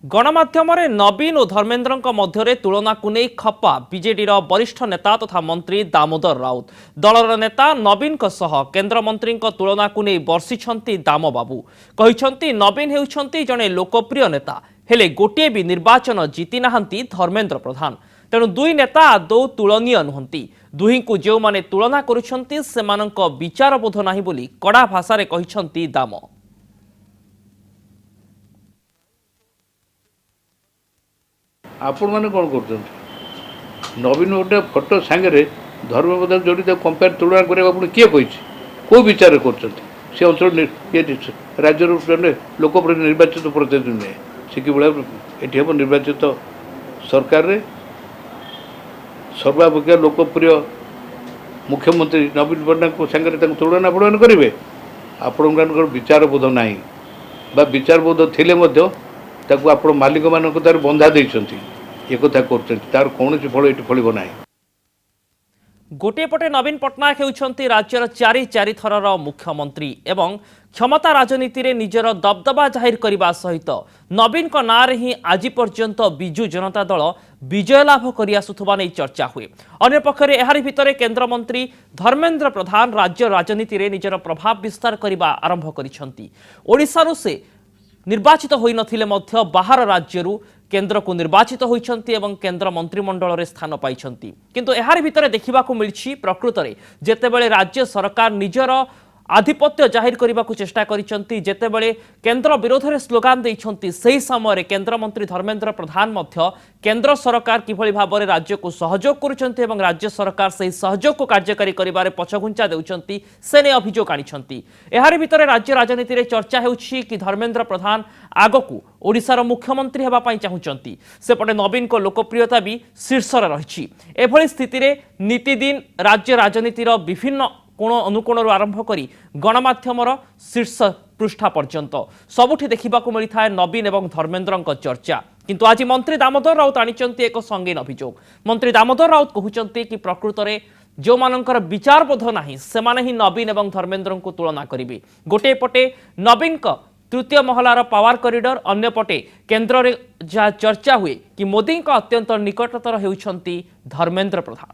गणमाध्यम नवीन और धर्मेन्द्र मध्य तुलना को नहीं खप्पा बीजेडी वरिष्ठ नेता तथा मंत्री दामोदर राउत दलर नेता नवीन केन्द्रमंत्री तुलना को नहीं बर्षिंट दाम बाबू कहते नवीन होती जड़े लोकप्रिय नेता हेले गोटे भी निर्वाचन जीति नाहंती धर्मेन्द्र प्रधान तेणु दुई नेता आदौ तुलनीय नुहंती दुही को जो माने तुलना करुछंती सेमानंक विचार बोध नाही बोली कड़ा भाषा रे कहिछंती दाम। आपण मैंने कौन कर नवीन गोटे फोटो सांगे धर्म बदल जोड़ी कंपेयर तुलना करने किए कही कौ विचार कर अंचल राज्य लोकप्रिय निर्वाचित प्रतिनिधि नुहे से कि ये हम निर्वाचित सरकार रे सर्वापेक्षा लोकप्रिय मुख्यमंत्री नवीन पट्टनायक सांगे तुलना फुलना करेंगे आपण विचार बोध ना विचार बोध थिले आपण मालिक मान बंधा देती एक तार कौन फल ये फल ना। गोटे पटे नवीन पट्टनायक होउछंती राज्यर चारि थरर मुख्यमंत्री एवं क्षमता राजनीति रे निजर दबदबा जाहिर करने सहित नवीन को नाँ ही आज पर्यंत बिजु जनता दल विजय लाभ कर आसुथबा नहीं चर्चा हुए। अन्य पक्षरे एहारी भितरे केन्द्रमंत्री धर्मेन्द्र प्रधान राज्य राजनीति रे निजर प्रभाव विस्तार करने आरंभ करिसंती। ओडिशारु से निर्वाचित होई नथिले मध्य बाहर राज्यरू केन्द्र को निर्वाचित होइछंती एवं केन्द्र मंत्रिमंडल रे स्थान पाइछंती किंतु एहारी भितरे देखिबाकू मिलछि प्रकृत रे जेतेबेले राज्य सरकार निजर आधिपत्य जाहिर करने को चेष्टा करिसंती जेतेबेले केन्द्र विरोध में स्लोगान देइछंती सही समय केन्द्र मंत्री धर्मेन्द्र प्रधान मध्य केन्द्र सरकार किभली भाव में राज्य को सहयोग करुछंती एवं राज्य सरकार सही सहयोग को कार्यकारी करिबारे पछघुंचा देउछंती से ने अभियोग आनिछंती। एहारी भितरे राज्य राजनीति रे चर्चा हेउछि कि धर्मेन्द्र प्रधान आगकू ओडिशार मुख्यमंत्री हेबा पई चाहुचंती सेपटे नवीन को लोकप्रियता भी शीर्षरे रहिछि। एभली स्थिति रे नीतिदिन राज्य राजनीतिर विभिन्न कोण अनुकोण आरंभ करी गणमाध्यम शीर्ष पृष्ठा पर्यंत सबुठी देखा मिलता है नवीन एवं धर्मेन्द्र चर्चा किंतु आज मंत्री दामोदर राउत आनिचंती एक संगीन अभियोग। मंत्री दामोदर राउत कहते कि प्रकृत में जो मानकर विचार बोध नाही सेमाने ही नवीन एवं धर्मेन्द्र को तुलना करेंगे। गोटे पटे नवीन तृतीय महलार पावर कॉरिडोर अन्य पटे केन्द्र में जहाँ चर्चा हुए कि मोदी अत्यंत निकटतर होउछंती धर्मेन्द्र प्रधान।